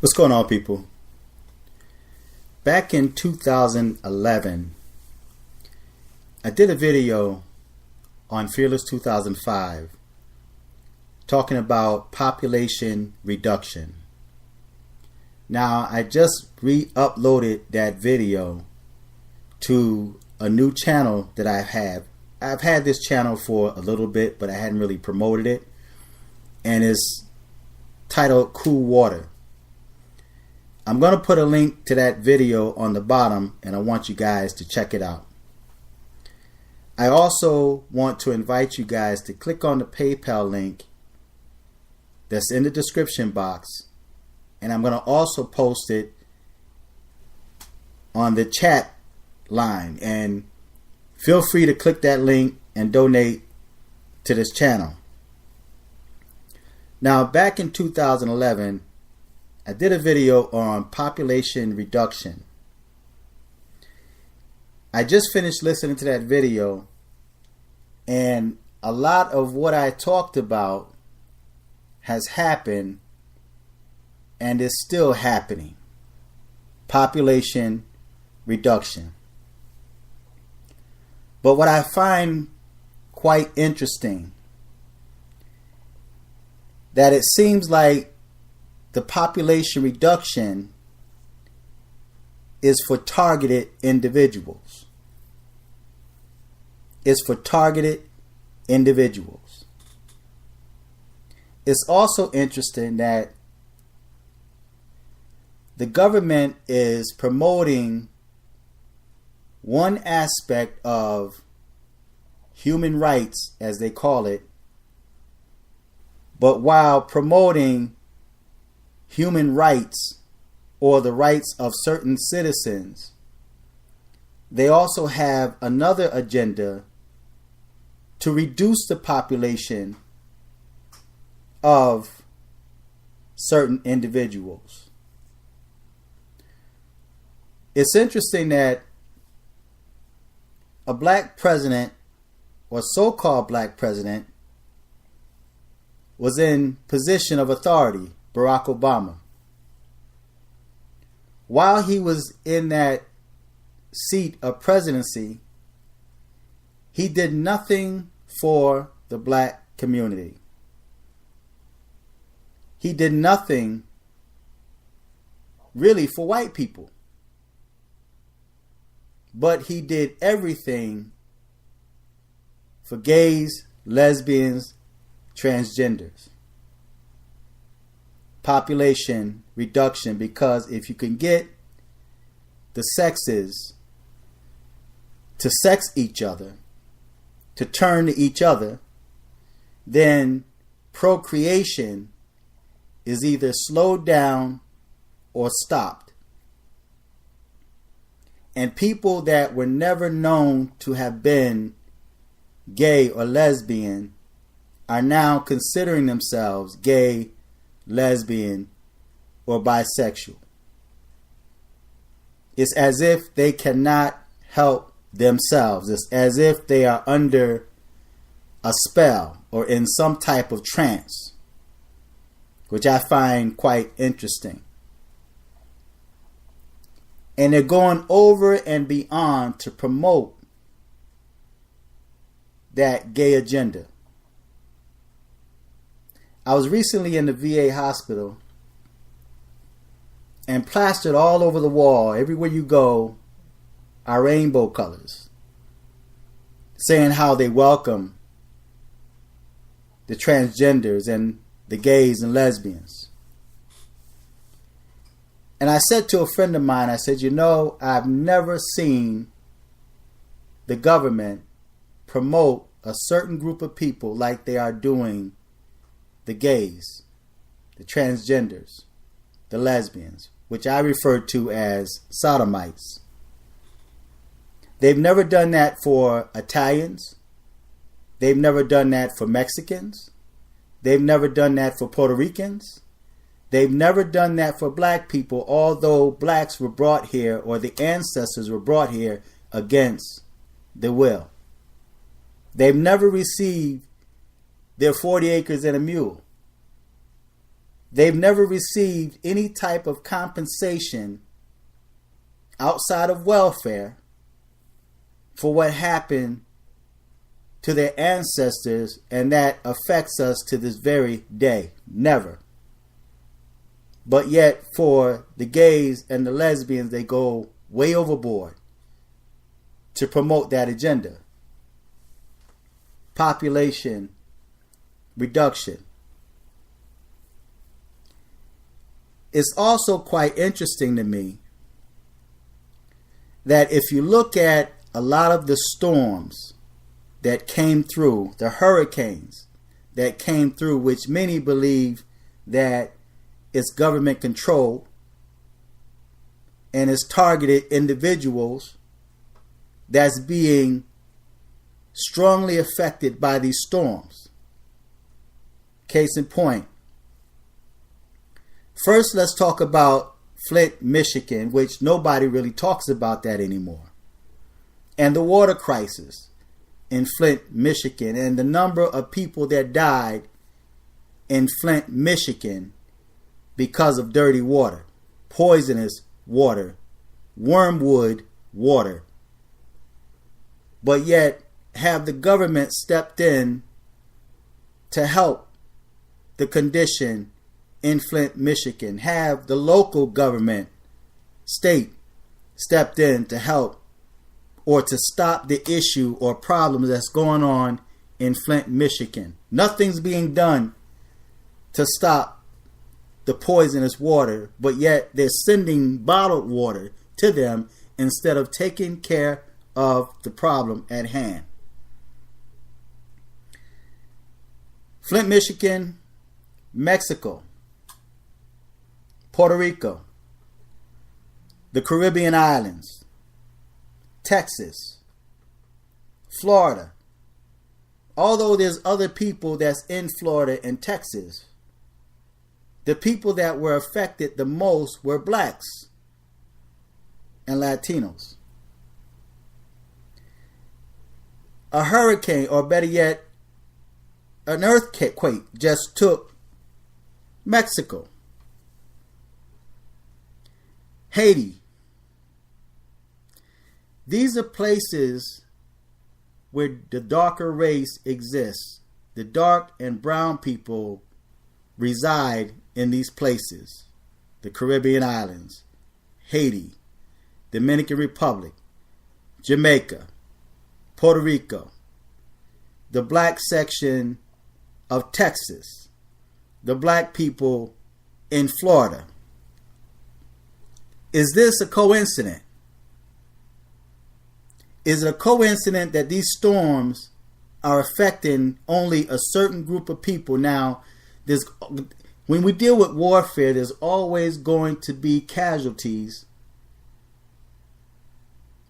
What's going on, people? Back in 2011, I did a video on Fearless 2005 talking about population reduction. Now, I just re-uploaded that video to a new channel that I have. I've had this channel for a little bit, but I hadn't really promoted it. And it's titled Cool Water. I'm going to put a link to that video on the bottom, and I want you guys to check it out. I also want to invite you guys to click on the PayPal link that's in the description box, and I'm going to also post it on the chat line, and feel free to click that link and donate to this channel. Now, back in 2011, I did a video on population reduction. I just finished listening to that video, and a lot of what I talked about has happened and is still happening. Population reduction. But what I find quite interesting, that it seems like the population reduction is for targeted individuals. It's for targeted individuals. It's also interesting that the government is promoting one aspect of human rights, as they call it, but while promoting human rights or the rights of certain citizens, they also have another agenda to reduce the population of certain individuals. It's interesting that a black president, or so-called black president, was in position of authority, Barack Obama. While he was in that seat of presidency, he did nothing for the black community. He did nothing really for white people. But he did everything for gays, lesbians, transgenders. Population reduction, because if you can get the sexes to sex each other, to turn to each other, then procreation is either slowed down or stopped. And people that were never known to have been gay or lesbian are now considering themselves gay, lesbian, or bisexual. It's as if they cannot help themselves. It's as if they are under a spell or in some type of trance, which I find quite interesting. And they're going over and beyond to promote that gay agenda. I was recently in the VA hospital, and plastered all over the wall, everywhere you go, are rainbow colors, saying how they welcome the transgenders and the gays and lesbians. And I said to a friend of mine, I said, I've never seen the government promote a certain group of people like they are doing the gays, the transgenders, the lesbians, which I refer to as sodomites. They've never done that for Italians. They've never done that for Mexicans. They've never done that for Puerto Ricans. They've never done that for black people, although blacks were brought here, or the ancestors were brought here against the will. They've never received their 40 acres and a mule. they've never received any type of compensation outside of welfare for what happened to their ancestors, and that affects us to this very day. Never. But yet for the gays and the lesbians, they go way overboard to promote that agenda. Population reduction. It's also quite interesting to me that if you look at a lot of the storms that came through, the hurricanes that came through, which many believe that it's government controlled and it's targeted individuals that's being strongly affected by these storms. Case in point. First, let's talk about Flint, Michigan, which nobody really talks about that anymore. And the water crisis in Flint, Michigan, and the number of people that died in Flint, Michigan because of dirty water, poisonous water, wormwood water. But yet, have the government stepped in to help the condition in Flint, Michigan? Have the local government, state, stepped in to help or to stop the issue or problem that's going on in Flint, Michigan? Nothing's being done to stop the poisonous water, but yet they're sending bottled water to them instead of taking care of the problem at hand. Flint, Michigan, Mexico, Puerto Rico, the Caribbean islands, Texas, Florida. Although there's other people that's in Florida and Texas, the people that were affected the most were blacks and Latinos. A hurricane, or better yet, an earthquake just took Mexico, Haiti. These are places where the darker race exists. The dark and brown people reside in these places. The Caribbean islands, Haiti, Dominican Republic, Jamaica, Puerto Rico, the black section of Texas, the black people in Florida. Is this a coincidence? Is it a coincidence that these storms are affecting only a certain group of people? Now, when we deal with warfare, there's always going to be casualties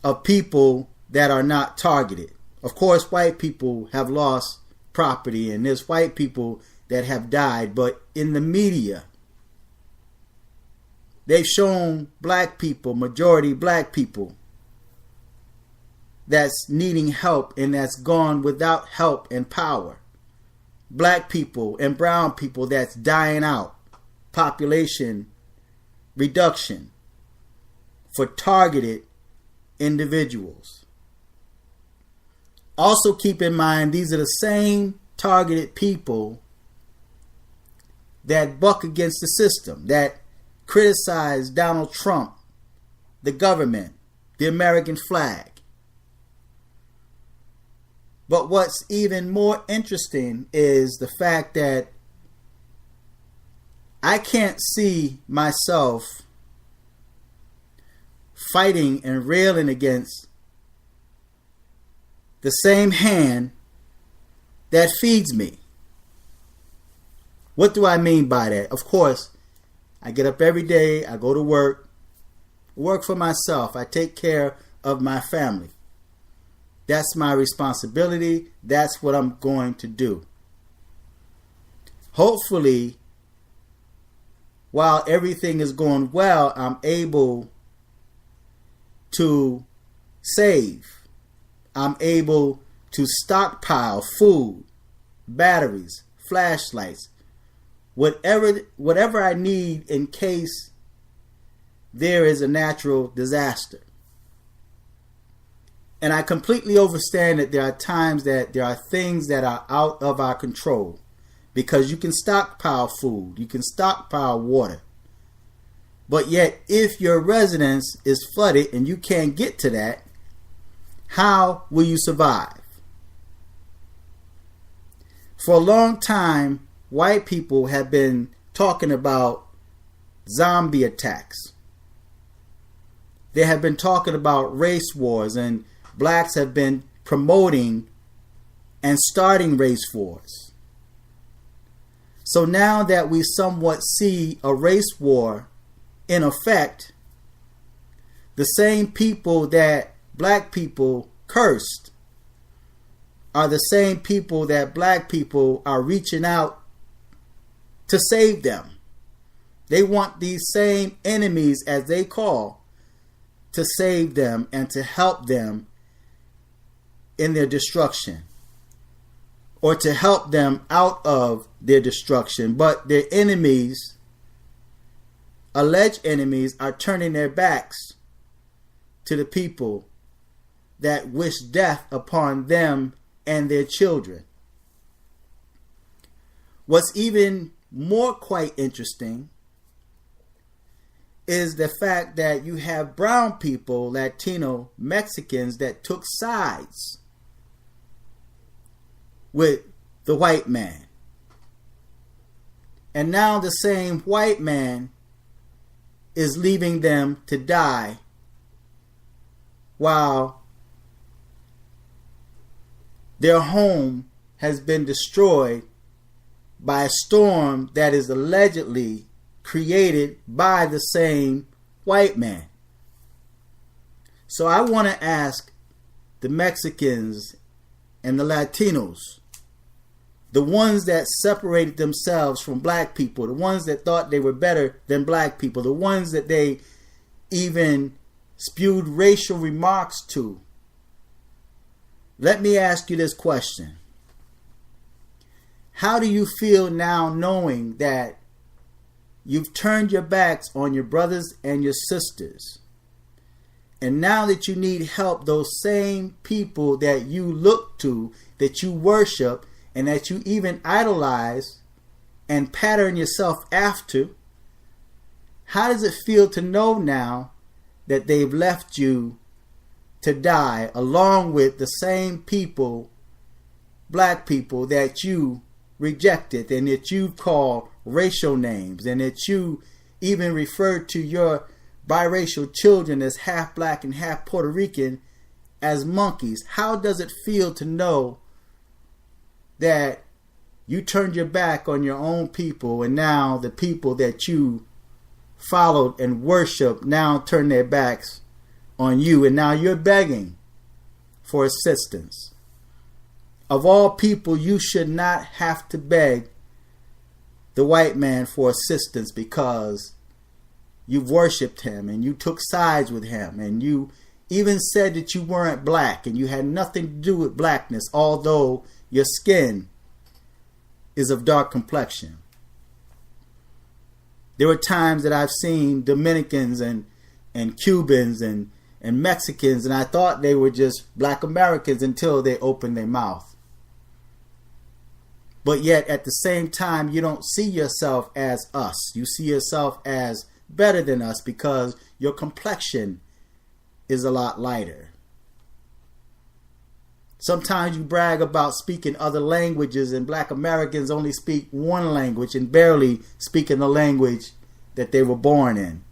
of people that are not targeted. Of course, white people have lost property, and there's white people that have died, but in the media, they've shown black people, majority black people, that's needing help and that's gone without help and power. Black people and brown people that's dying out. Population reduction for targeted individuals. Also keep in mind, these are the same targeted people that buck against the system, that criticize Donald Trump, the government, the American flag. But what's even more interesting is the fact that I can't see myself fighting and railing against the same hand that feeds me. What do I mean by that? Of course, I get up every day, I go to work for myself, I take care of my family. That's my responsibility. That's what I'm going to do. Hopefully, while everything is going well, I'm able to save. I'm able to stockpile food, batteries, flashlights, whatever I need in case there is a natural disaster. And I completely understand that there are times that there are things that are out of our control, because you can stockpile food, you can stockpile water. But yet, if your residence is flooded and you can't get to that, how will you survive? For a long time, white people have been talking about zombie attacks. They have been talking about race wars, and blacks have been promoting and starting race wars. So now that we somewhat see a race war in effect, the same people that black people cursed are the same people that black people are reaching out to save them. They want these same enemies, as they call, to save them and to help them in their destruction, or to help them out of their destruction. But their enemies, alleged enemies, are turning their backs to the people that wish death upon them and their children. What's even more quite interesting is the fact that you have brown people, Latino, Mexicans, that took sides with the white man. And now the same white man is leaving them to die, while their home has been destroyed by a storm that is allegedly created by the same white man. So I want to ask the Mexicans and the Latinos, the ones that separated themselves from black people, the ones that thought they were better than black people, the ones that they even spewed racial remarks to. Let me ask you this question. How do you feel now knowing that you've turned your backs on your brothers and your sisters, and now that you need help, those same people that you look to, that you worship, and that you even idolize and pattern yourself after, how does it feel to know now that they've left you to die along with the same people, black people, that you rejected and that you called racial names, and that you even referred to your biracial children as half black and half Puerto Rican as monkeys? How does it feel to know that you turned your back on your own people, and now the people that you followed and worshiped now turn their backs on you, and now you're begging for assistance? Of all people, you should not have to beg the white man for assistance, because you've worshipped him and you took sides with him, and you even said that you weren't black and you had nothing to do with blackness, although your skin is of dark complexion. There were times that I've seen Dominicans and Cubans and Mexicans, and I thought they were just black Americans until they opened their mouth. But yet at the same time, you don't see yourself as us. You see yourself as better than us because your complexion is a lot lighter. Sometimes you brag about speaking other languages, and black Americans only speak one language and barely speak in the language that they were born in.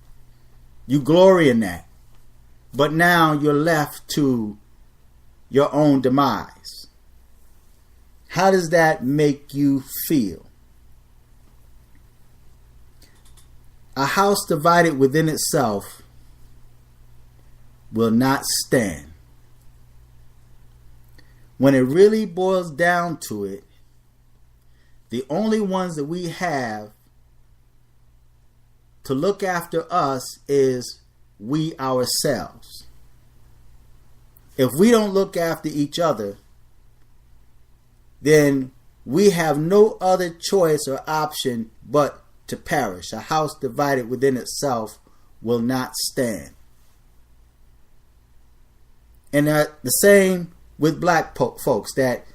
You glory in that. But now you're left to your own demise. How does that make you feel? A house divided within itself will not stand. When it really boils down to it, the only ones that we have to look after us is we ourselves. If we don't look after each other, then We have no other choice or option but to perish. A house divided within itself will not stand. And the same with black folks that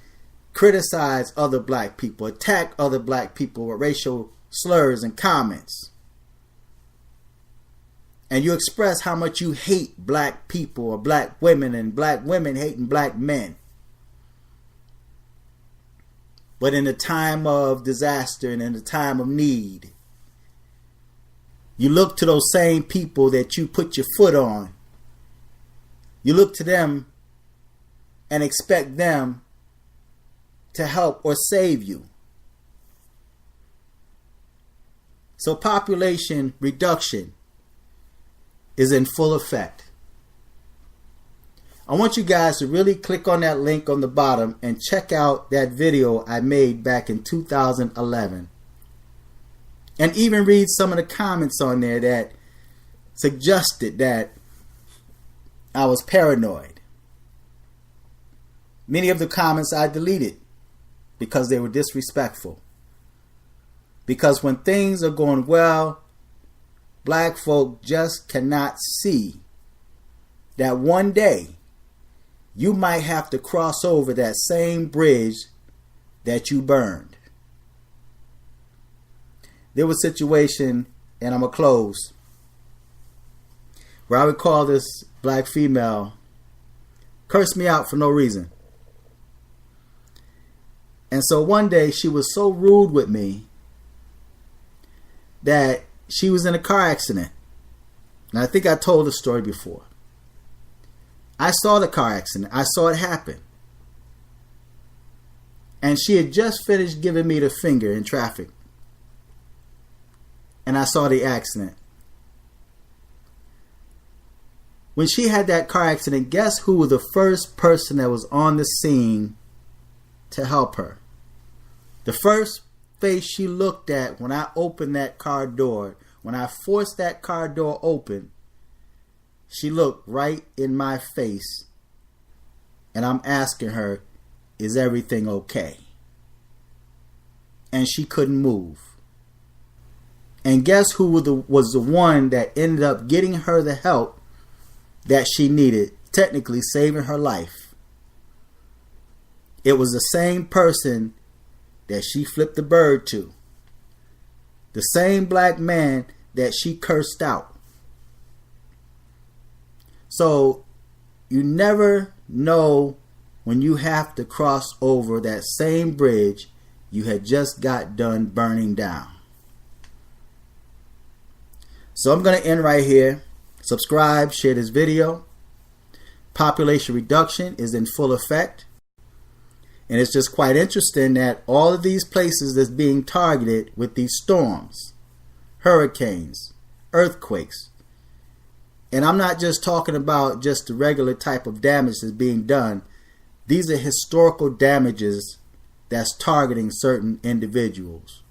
criticize other black people, attack other black people with racial slurs and comments. And you express how much you hate black people or black women, and black women hating black men. But in a time of disaster and in a time of need, you look to those same people that you put your foot on. You look to them and expect them to help or save you. So population reduction is in full effect. I want you guys to really click on that link on the bottom and check out that video I made back in 2011. And even read some of the comments on there that suggested that I was paranoid. Many of the comments I deleted because they were disrespectful. Because when things are going well, black folk just cannot see that one day you might have to cross over that same bridge that you burned. There was a situation, and I'm going to close, where I recall this black female cursed me out for no reason. And so one day she was so rude with me that she was in a car accident. And I think I told the story before. I saw the car accident. I saw it happen. And she had just finished giving me the finger in traffic. And I saw the accident. When she had that car accident, guess who was the first person that was on the scene to help her? The first face she looked at when I opened that car door, when I forced that car door open, she looked right in my face, and I'm asking her, is everything okay? And she couldn't move. And guess who was the one that ended up getting her the help that she needed, technically saving her life? It was the same person that she flipped the bird to. The same black man that she cursed out. So you never know when you have to cross over that same bridge you had just got done burning down. So I'm going to end right here. Subscribe, share this video. Population reduction is in full effect. And it's just quite interesting that all of these places that's being targeted with these storms, hurricanes, earthquakes, and I'm not just talking about just the regular type of damage that's being done. These are historical damages that's targeting certain individuals.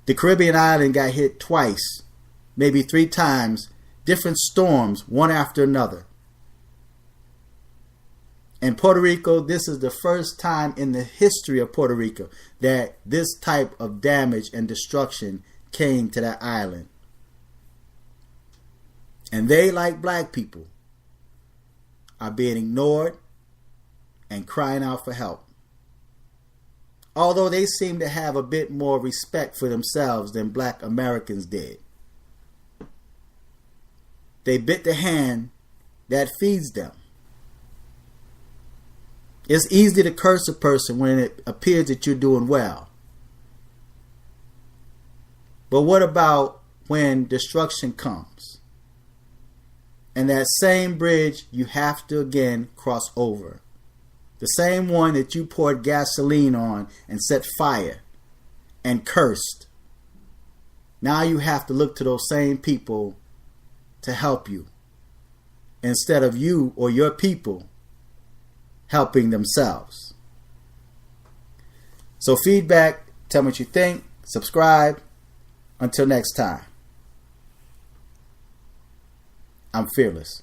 The Caribbean island got hit twice, maybe 3 times, different storms, one after another. In Puerto Rico, this is the first time in the history of Puerto Rico that this type of damage and destruction came to that island. And they, like black people, are being ignored and crying out for help. Although they seem to have a bit more respect for themselves than black Americans did. They bit the hand that feeds them. It's easy to curse a person when it appears that you're doing well. But what about when destruction comes? And that same bridge you have to again cross over. The same one that you poured gasoline on and set fire and cursed. Now you have to look to those same people to help you, instead of you or your people helping themselves. So feedback, tell me what you think, subscribe. Until next time, I'm fearless.